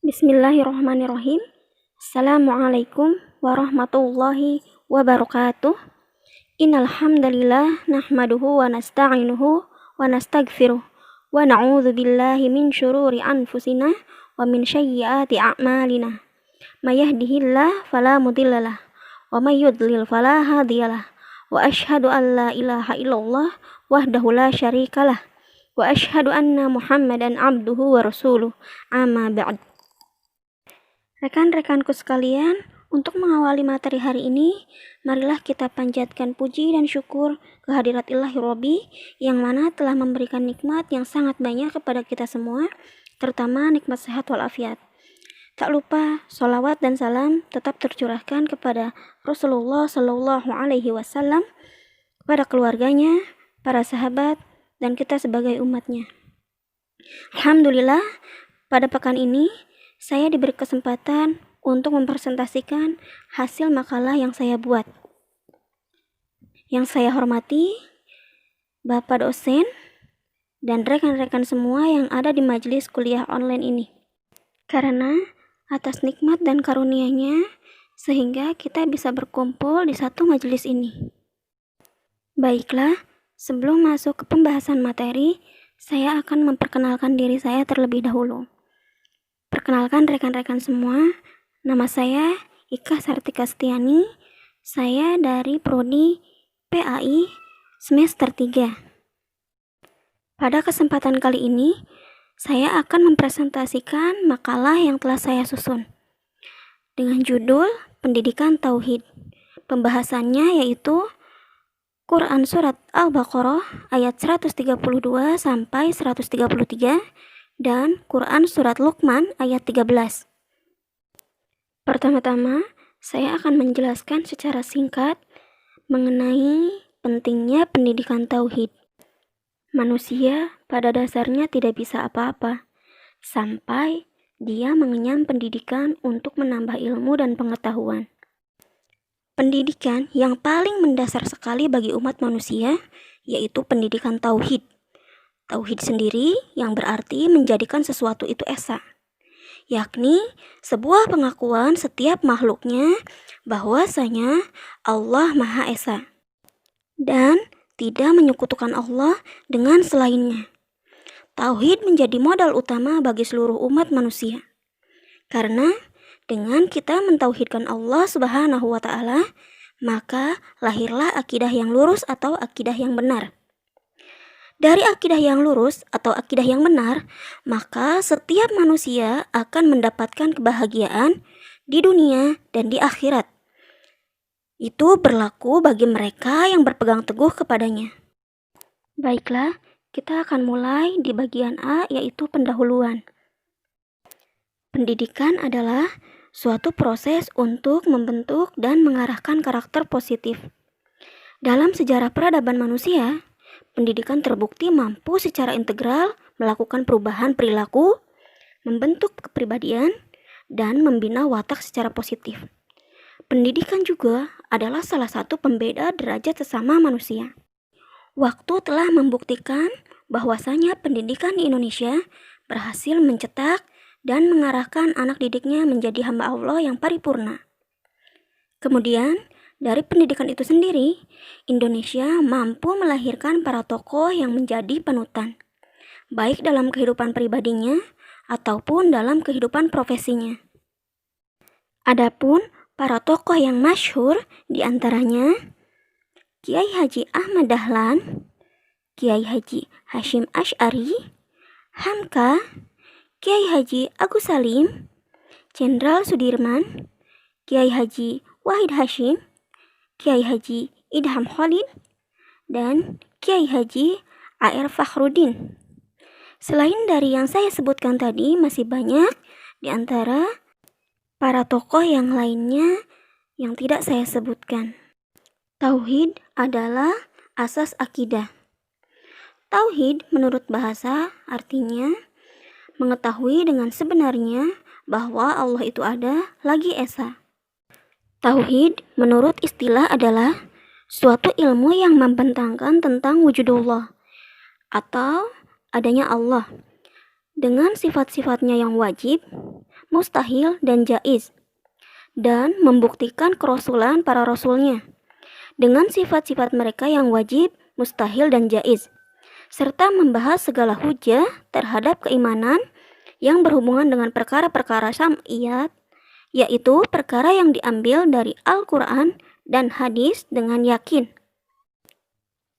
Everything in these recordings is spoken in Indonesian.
Bismillahirrahmanirrahim. Assalamualaikum warahmatullahi wabarakatuh. Innal hamdalillah nahmaduhu wa nasta'inuhu wa nastaghfiruh wa na'udzu billahi min syururi anfusina wa min sayyiati a'malina. May yahdihillahu fala mudhillalah wa may yudlil fala hadiyalah. Wa asyhadu an la ilaha illallah wahdahu la syarikalah wa asyhadu anna Muhammadan abduhu wa rasuluh. Amma ba'd. Rekan-rekanku sekalian, untuk mengawali materi hari ini, marilah kita panjatkan puji dan syukur kehadirat Ilahi Robbi yang mana telah memberikan nikmat yang sangat banyak kepada kita semua, terutama nikmat sehat walafiat. Tak lupa, sholawat dan salam tetap tercurahkan kepada Rasulullah Shallallahu Alaihi Wasallam, kepada keluarganya, para sahabat, dan kita sebagai umatnya. Alhamdulillah, pada pekan ini, saya diberi kesempatan untuk mempresentasikan hasil makalah yang saya buat. Yang saya hormati, Bapak dosen, dan rekan-rekan semua yang ada di majelis kuliah online ini. Karena atas nikmat dan karunia-Nya, sehingga kita bisa berkumpul di satu majelis ini. Baiklah, sebelum masuk ke pembahasan materi, saya akan memperkenalkan diri saya terlebih dahulu. Perkenalkan rekan-rekan semua, nama saya Ika Sartika Setiani, saya dari Prodi PAI semester 3. Pada kesempatan kali ini, saya akan mempresentasikan makalah yang telah saya susun dengan judul Pendidikan Tauhid. Pembahasannya yaitu Quran Surat Al-Baqarah ayat 132 sampai 133 dan Quran Surat Luqman ayat 13. Pertama-tama, saya akan menjelaskan secara singkat mengenai pentingnya pendidikan tauhid. Manusia pada dasarnya tidak bisa apa-apa sampai dia mengenyam pendidikan untuk menambah ilmu dan pengetahuan. Pendidikan yang paling mendasar sekali bagi umat manusia yaitu pendidikan tauhid. Tauhid sendiri yang berarti menjadikan sesuatu itu esa, yakni sebuah pengakuan setiap makhluknya bahwasanya Allah Maha Esa dan tidak menyekutukan Allah dengan selainnya. Tauhid menjadi modal utama bagi seluruh umat manusia. Karena dengan kita mentauhidkan Allah Subhanahu wa Ta'ala, maka lahirlah akidah yang lurus atau akidah yang benar. Dari akidah yang lurus atau akidah yang benar, maka setiap manusia akan mendapatkan kebahagiaan di dunia dan di akhirat. Itu berlaku bagi mereka yang berpegang teguh kepadanya. Baiklah, kita akan mulai di bagian A, yaitu pendahuluan. Pendidikan adalah suatu proses untuk membentuk dan mengarahkan karakter positif. Dalam sejarah peradaban manusia, pendidikan terbukti mampu secara integral melakukan perubahan perilaku, membentuk kepribadian, dan membina watak secara positif. Pendidikan juga adalah salah satu pembeda derajat sesama manusia. Waktu telah membuktikan bahwasanya pendidikan di Indonesia berhasil mencetak dan mengarahkan anak didiknya menjadi hamba Allah yang paripurna. Kemudian, dari pendidikan itu sendiri, Indonesia mampu melahirkan para tokoh yang menjadi panutan, baik dalam kehidupan pribadinya ataupun dalam kehidupan profesinya. Adapun para tokoh yang masyhur diantaranya Kiai Haji Ahmad Dahlan, Kiai Haji Hashim Asy'ari, Hamka, Kiai Haji Agus Salim, Jenderal Sudirman, Kiai Haji Wahid Hasyim, Kiai Haji Idham Khalid, dan Kiai Haji A.R. Fakhruddin. Selain dari yang saya sebutkan tadi, masih banyak di antara para tokoh yang lainnya yang tidak saya sebutkan. Tauhid adalah asas akidah. Tauhid menurut bahasa artinya mengetahui dengan sebenarnya bahwa Allah itu ada lagi esa. Tauhid menurut istilah adalah suatu ilmu yang membentangkan tentang wujudullah atau adanya Allah dengan sifat-sifatnya yang wajib, mustahil, dan jaiz, dan membuktikan kerasulan para rasulnya dengan sifat-sifat mereka yang wajib, mustahil, dan jaiz, serta membahas segala hujah terhadap keimanan yang berhubungan dengan perkara-perkara syam'iyat, yaitu perkara yang diambil dari Al-Quran dan hadis dengan yakin.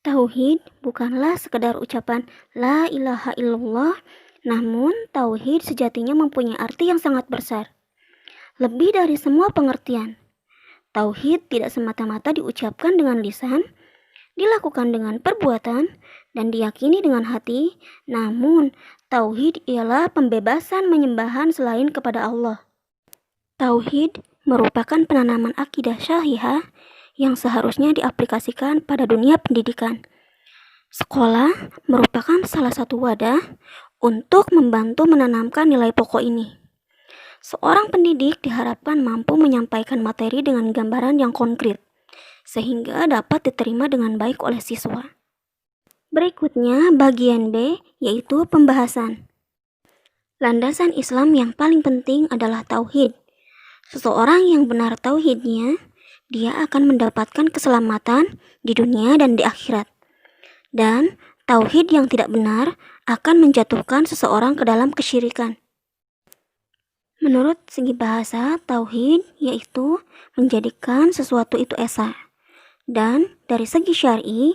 Tauhid bukanlah sekedar ucapan la ilaha illallah, namun tauhid sejatinya mempunyai arti yang sangat besar. Lebih dari semua pengertian, tauhid tidak semata-mata diucapkan dengan lisan, dilakukan dengan perbuatan, dan diyakini dengan hati, namun tauhid ialah pembebasan menyembahan selain kepada Allah. Tauhid merupakan penanaman akidah syahihah yang seharusnya diaplikasikan pada dunia pendidikan. Sekolah merupakan salah satu wadah untuk membantu menanamkan nilai pokok ini. Seorang pendidik diharapkan mampu menyampaikan materi dengan gambaran yang konkret, sehingga dapat diterima dengan baik oleh siswa. Berikutnya bagian B, yaitu pembahasan. Landasan Islam yang paling penting adalah tauhid. Seseorang yang benar tauhidnya, dia akan mendapatkan keselamatan di dunia dan di akhirat. Dan tauhid yang tidak benar akan menjatuhkan seseorang ke dalam kesyirikan. Menurut segi bahasa, tauhid yaitu menjadikan sesuatu itu esa. Dan dari segi syar'i,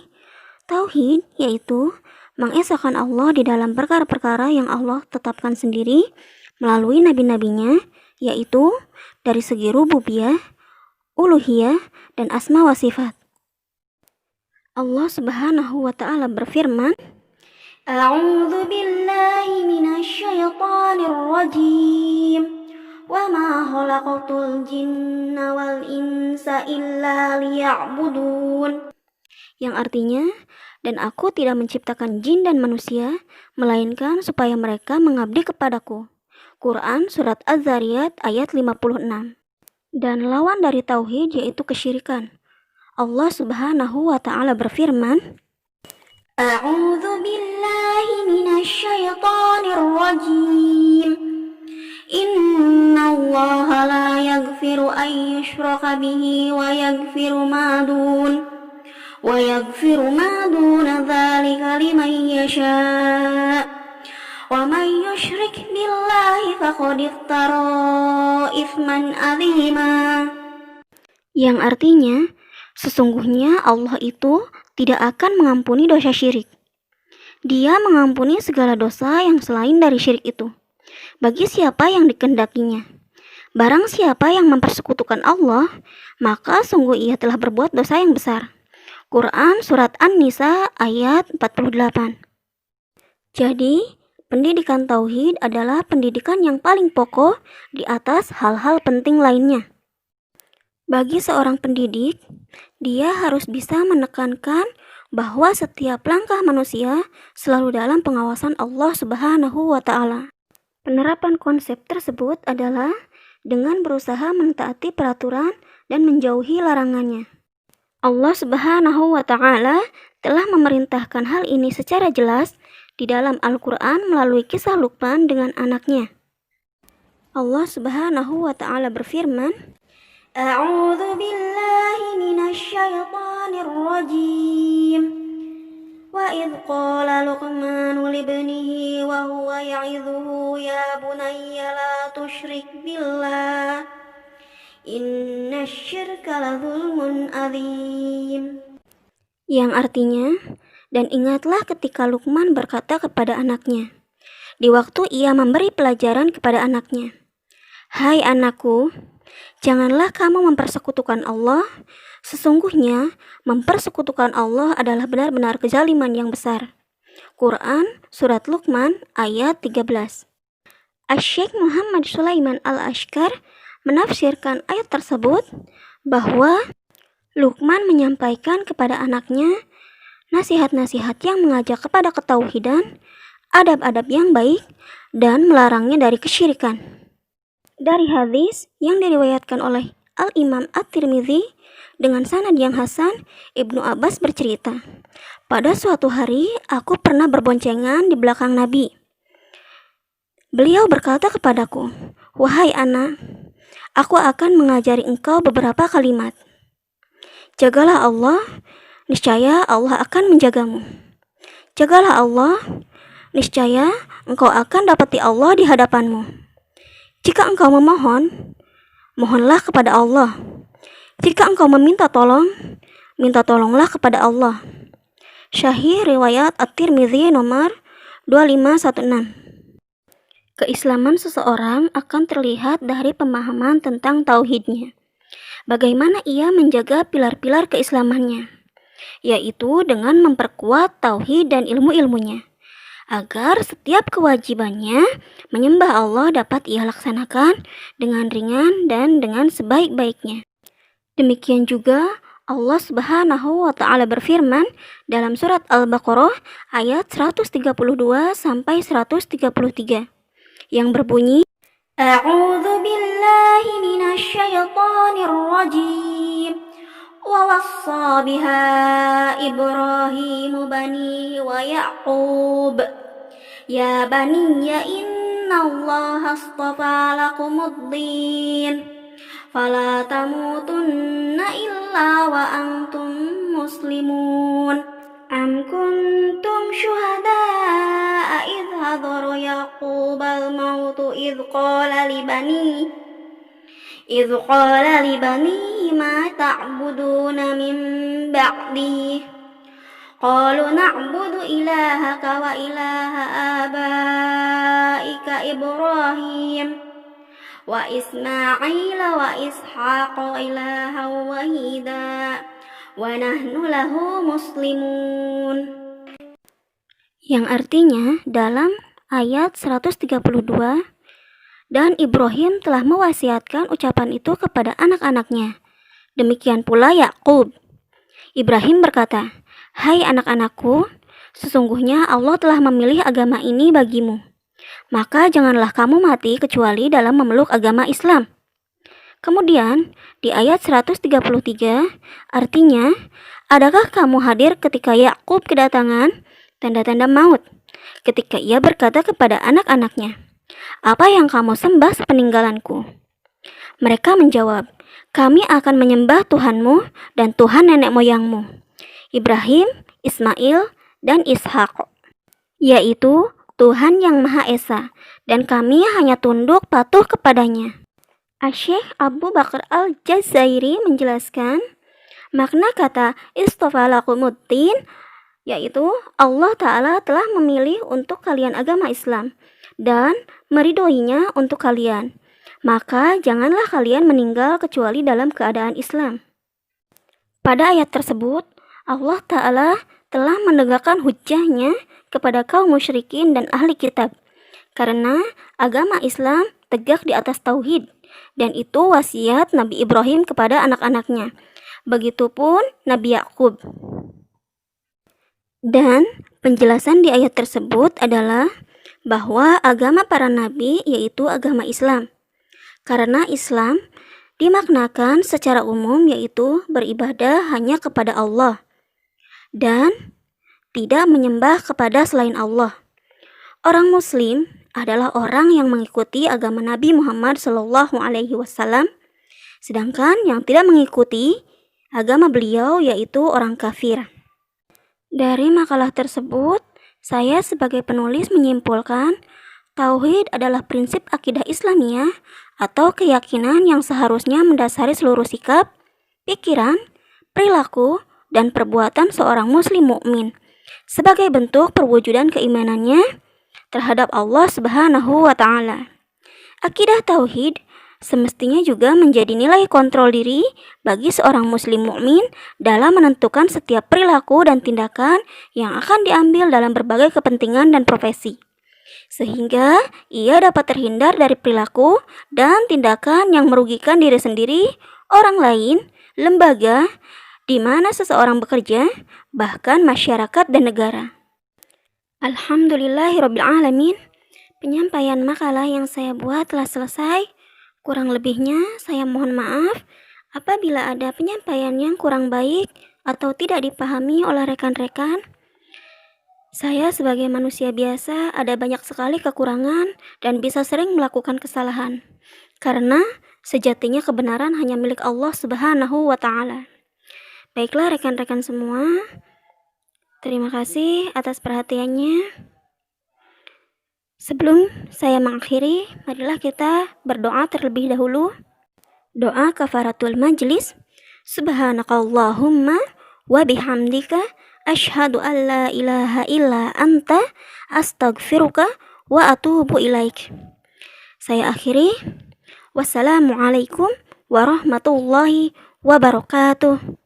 tauhid yaitu mengesahkan Allah di dalam perkara-perkara yang Allah tetapkan sendiri melalui nabi-nabinya, yaitu dari segi rububiyah, uluhiyah, dan asma wa sifat. Allah Subhanahu wa ta'ala berfirman, A'udzu billahi minasyaitonir rajim. Wa ma khalaqatul jinna wal insa illa liya'budun. Yang artinya, dan aku tidak menciptakan jin dan manusia, melainkan supaya mereka mengabdi kepadaku. Quran Surat Az-Zariyat ayat 56. Dan lawan dari tauhid yaitu kesyirikan. Allah Subhanahu wa ta'ala berfirman, A'udzu billahi minasyaitonir rajim. Innallaha la yaghfiru an yushraka bihi wa yaghfiru ma duna dzalika liman yasha'. Wa man yusyrik billahi faqad iftara itsman 'azima. Yang artinya, sesungguhnya Allah itu tidak akan mengampuni dosa syirik. Dia mengampuni segala dosa yang selain dari syirik itu, bagi siapa yang dikehendakinya. Barang siapa yang mempersekutukan Allah, maka sungguh ia telah berbuat dosa yang besar. Quran Surat An-Nisa ayat 48. Jadi, pendidikan tauhid adalah pendidikan yang paling pokok di atas hal-hal penting lainnya. Bagi seorang pendidik, dia harus bisa menekankan bahwa setiap langkah manusia selalu dalam pengawasan Allah Subhanahu wa ta'ala. Penerapan konsep tersebut adalah dengan berusaha mentaati peraturan dan menjauhi larangannya. Allah Subhanahu wa ta'ala telah memerintahkan hal ini secara jelas di dalam Al-Quran melalui kisah Luqman dengan anaknya. Allah Subhanahu wa ta'ala berfirman, A'udzu billahi minasyaitonir rajim. Wa idh qala Luqmanu libnihi wa huwa ya'idhuhu ya bunayya la tusyrik billah. Innasyirka ladzulmun adzim. Yang artinya, dan ingatlah ketika Luqman berkata kepada anaknya, di waktu ia memberi pelajaran kepada anaknya, Hai anakku, janganlah kamu mempersekutukan Allah. Sesungguhnya mempersekutukan Allah adalah benar-benar kezaliman yang besar. Quran Surat Luqman ayat 13. Asy-Syaikh Muhammad Sulaiman Al-Ashqar menafsirkan ayat tersebut bahwa Luqman menyampaikan kepada anaknya nasihat-nasihat yang mengajak kepada ketauhidan, adab-adab yang baik, dan melarangnya dari kesyirikan. Dari hadis yang diriwayatkan oleh Al-Imam At-Tirmidzi dengan sanad yang hasan, Ibnu Abbas bercerita, pada suatu hari aku pernah berboncengan di belakang Nabi. Beliau berkata kepadaku, Wahai anak, aku akan mengajari engkau beberapa kalimat. Jagalah Allah, niscaya Allah akan menjagamu. Jagalah Allah, niscaya engkau akan dapati Allah di hadapanmu. Jika engkau memohon, mohonlah kepada Allah. Jika engkau meminta tolong, minta tolonglah kepada Allah. Syahih riwayat At-Tirmidzi nomor 2516. Keislaman seseorang akan terlihat dari pemahaman tentang tauhidnya. Bagaimana ia menjaga pilar-pilar keislamannya, yaitu dengan memperkuat tauhid dan ilmu-ilmunya, agar setiap kewajibannya menyembah Allah dapat ia laksanakan dengan ringan dan dengan sebaik-baiknya. Demikian juga Allah Subhanahu wa Ta'ala berfirman dalam surat Al-Baqarah ayat 132 sampai 133 yang berbunyi, A'udzu billahi minasy syaithanir rajim. Wa wassa biha Ibrahim banihi wa Ya'qub. Ya baniya innallaha astafa lakumud-din. Fala tamutunna illa wa antum muslimun. Am kuntum syuhada'a idh hadara Yaqubal mautu idh qala libani ma ta'buduna min ba'di. Qalu na'budu ilahaka wa ilaha abaika Ibrahim wa Ismail wa Ishaq ilaha wahida wa nahnu lahu muslimun. Yang artinya dalam ayat 132, dan Ibrahim telah mewasiatkan ucapan itu kepada anak-anaknya. Demikian pula Yakub. Ibrahim berkata, Hai anak-anakku, sesungguhnya Allah telah memilih agama ini bagimu. Maka janganlah kamu mati kecuali dalam memeluk agama Islam. Kemudian di ayat 133 artinya, adakah kamu hadir ketika Yakub kedatangan tanda-tanda maut, ketika ia berkata kepada anak-anaknya, apa yang kamu sembah sepeninggalanku? Mereka menjawab, kami akan menyembah Tuhanmu dan Tuhan nenek moyangmu, Ibrahim, Ismail, dan Ishak, yaitu Tuhan yang Maha Esa, dan kami hanya tunduk patuh kepadanya. Asy-Syaikh Abu Bakar Al-Jazairi menjelaskan, makna kata istofa lakumuddin, yaitu Allah Ta'ala telah memilih untuk kalian agama Islam dan meridhoinya untuk kalian. Maka janganlah kalian meninggal kecuali dalam keadaan Islam. Pada ayat tersebut, Allah Ta'ala telah menegakkan hujjahnya kepada kaum musyrikin dan ahli kitab, karena agama Islam tegak di atas tauhid, dan itu wasiat Nabi Ibrahim kepada anak-anaknya. Begitupun Nabi Yakub. Dan penjelasan di ayat tersebut adalah bahwa agama para nabi yaitu agama Islam, karena Islam dimaknakan secara umum yaitu beribadah hanya kepada Allah dan tidak menyembah kepada selain Allah. Orang Muslim adalah orang yang mengikuti agama Nabi Muhammad SAW, sedangkan yang tidak mengikuti agama beliau yaitu orang kafir. Dari makalah tersebut, saya sebagai penulis menyimpulkan, tauhid adalah prinsip akidah Islamiyah atau keyakinan yang seharusnya mendasari seluruh sikap, pikiran, perilaku, dan perbuatan seorang muslim mukmin sebagai bentuk perwujudan keimanannya terhadap Allah Subhanahu wa Ta'ala. Akidah tauhid semestinya juga menjadi nilai kontrol diri bagi seorang muslim mukmin dalam menentukan setiap perilaku dan tindakan yang akan diambil dalam berbagai kepentingan dan profesi, sehingga ia dapat terhindar dari perilaku dan tindakan yang merugikan diri sendiri, orang lain, lembaga di mana seseorang bekerja, bahkan masyarakat dan negara. Alhamdulillahirrabbilalamin. Penyampaian makalah yang saya buat telah selesai. Kurang lebihnya saya mohon maaf apabila ada penyampaian yang kurang baik atau tidak dipahami oleh rekan-rekan. Saya sebagai manusia biasa ada banyak sekali kekurangan dan bisa sering melakukan kesalahan. Karena sejatinya kebenaran hanya milik Allah Subhanahu wa taala. Baiklah rekan-rekan semua, terima kasih atas perhatiannya. Sebelum saya mengakhiri, marilah kita berdoa terlebih dahulu. Doa kafaratul majlis. Subhanakallahumma wa bihamdika asyhadu an la ilaha illa anta astaghfiruka wa atubu ilaik. Saya akhiri. Wassalamualaikum warahmatullahi wabarakatuh.